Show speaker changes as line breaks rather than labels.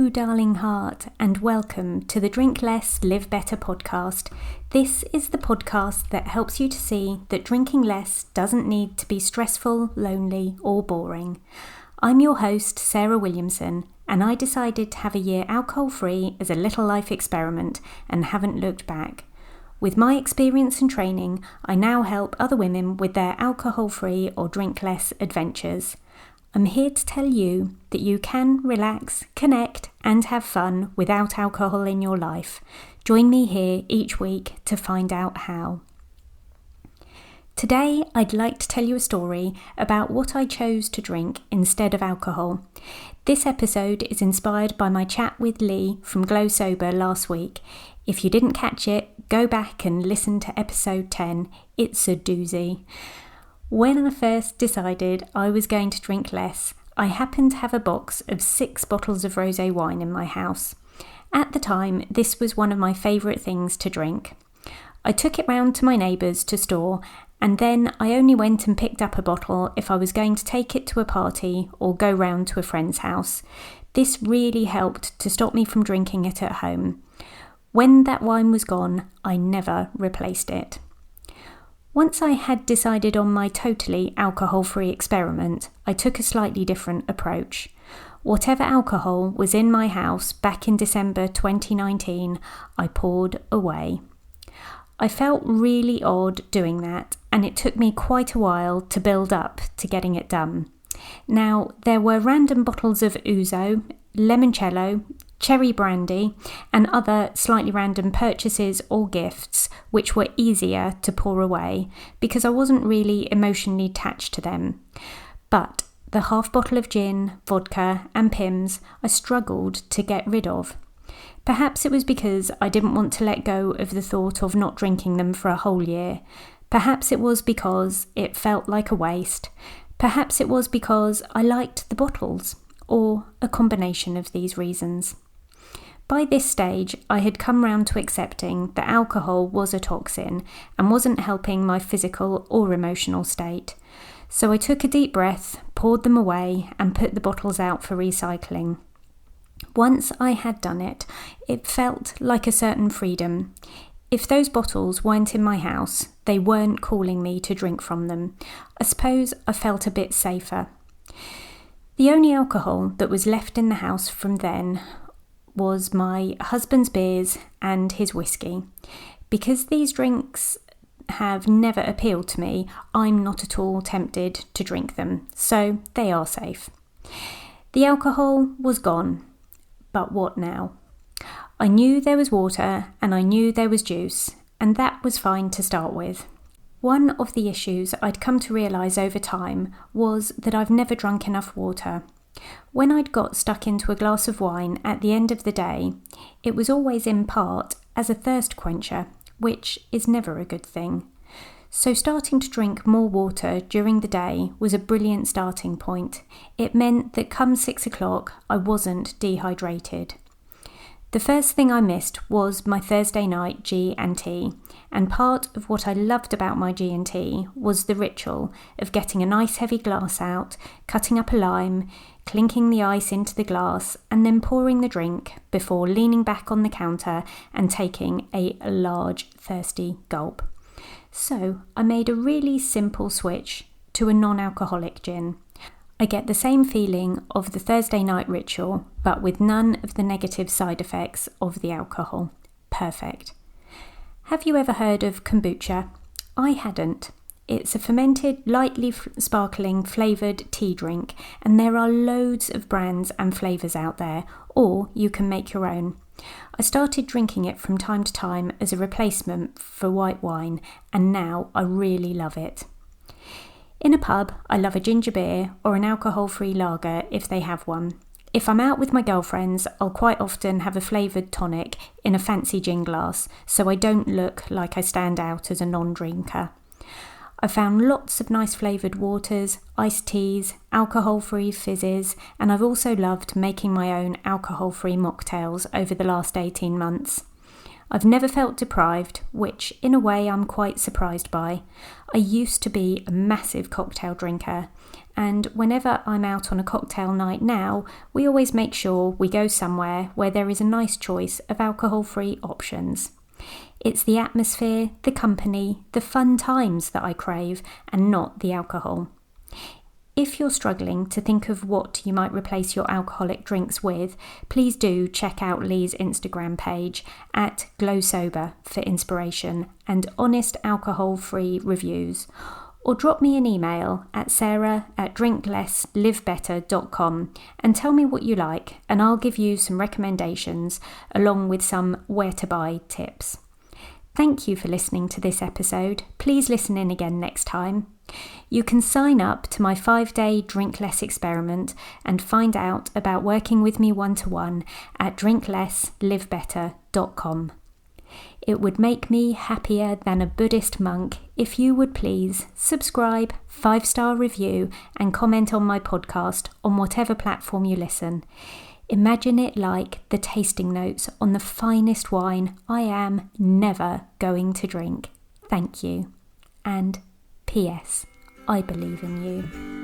Hello, darling heart, and welcome to the Drink Less, Live Better podcast. This is the podcast that helps you to see that drinking less doesn't need to be stressful, lonely, or boring. I'm your host, Sarah Williamson, and I decided to have a year alcohol-free as a little life experiment and haven't looked back. With my experience and training, I now help other women with their alcohol-free or drink less adventures. I'm here to tell you that you can relax, connect, and have fun without alcohol in your life. Join me here each week to find out how. Today, I'd like to tell you a story about what I chose to drink instead of alcohol. This episode is inspired by my chat with Lee from Glow Sober last week. If you didn't catch it, go back and listen to episode 10. It's a doozy. When I first decided I was going to drink less, I happened to have a box of 6 bottles of rosé wine in my house. At the time, this was one of my favourite things to drink. I took it round to my neighbours to store, and then I only went and picked up a bottle if I was going to take it to a party or go round to a friend's house. This really helped to stop me from drinking it at home. When that wine was gone, I never replaced it. Once I had decided on my totally alcohol-free experiment, I took a slightly different approach. Whatever alcohol was in my house back in December 2019, I poured away. I felt really odd doing that, and it took me quite a while to build up to getting it done. Now, there were random bottles of ouzo, limoncello, cherry brandy, and other slightly random purchases or gifts which were easier to pour away because I wasn't really emotionally attached to them. But the half bottle of gin, vodka, and Pimm's I struggled to get rid of. Perhaps it was because I didn't want to let go of the thought of not drinking them for a whole year. Perhaps it was because it felt like a waste. Perhaps it was because I liked the bottles, or a combination of these reasons. By this stage, I had come round to accepting that alcohol was a toxin and wasn't helping my physical or emotional state. So I took a deep breath, poured them away, and put the bottles out for recycling. Once I had done it, it felt like a certain freedom. If those bottles weren't in my house, they weren't calling me to drink from them. I suppose I felt a bit safer. The only alcohol that was left in the house from then was my husband's beers and his whiskey. Because these drinks have never appealed to me, I'm not at all tempted to drink them, so they are safe. The alcohol was gone, but what now? I knew there was water and I knew there was juice, and that was fine to start with. One of the issues I'd come to realise over time was that I've never drunk enough water. When I'd got stuck into a glass of wine at the end of the day, it was always in part as a thirst quencher, which is never a good thing. So starting to drink more water during the day was a brilliant starting point. It meant that come 6 o'clock, I wasn't dehydrated. The first thing I missed was my Thursday night G&T, and part of what I loved about my G&T was the ritual of getting a nice heavy glass out, cutting up a lime, clinking the ice into the glass, and then pouring the drink before leaning back on the counter and taking a large thirsty gulp. So I made a really simple switch to a non-alcoholic gin. I get the same feeling of the Thursday night ritual, but with none of the negative side effects of the alcohol. Perfect. Have you ever heard of kombucha? I hadn't. It's a fermented, lightly sparkling flavoured tea drink, and there are loads of brands and flavours out there, or you can make your own. I started drinking it from time to time as a replacement for white wine, and now I really love it. In a pub, I love a ginger beer or an alcohol-free lager if they have one. If I'm out with my girlfriends, I'll quite often have a flavoured tonic in a fancy gin glass, so I don't look like I stand out as a non-drinker. I found lots of nice flavoured waters, iced teas, alcohol-free fizzes, and I've also loved making my own alcohol-free mocktails over the last 18 months. I've never felt deprived, which in a way I'm quite surprised by. I used to be a massive cocktail drinker, and whenever I'm out on a cocktail night now, we always make sure we go somewhere where there is a nice choice of alcohol-free options. It's the atmosphere, the company, the fun times that I crave, and not the alcohol. If you're struggling to think of what you might replace your alcoholic drinks with, please do check out Lee's Instagram page at @glowsober for inspiration and honest alcohol-free reviews. Or drop me an email at sarah@drinklesslivebetter.com and tell me what you like, and I'll give you some recommendations along with some where to buy tips. Thank you for listening to this episode. Please listen in again next time. You can sign up to my 5-day Drink Less experiment and find out about working with me one-to-one at drinklesslivebetter.com. It would make me happier than a Buddhist monk if you would please subscribe, 5-star review, and comment on my podcast on whatever platform you listen. Imagine it like the tasting notes on the finest wine I am never going to drink. Thank you. And P.S. I believe in you.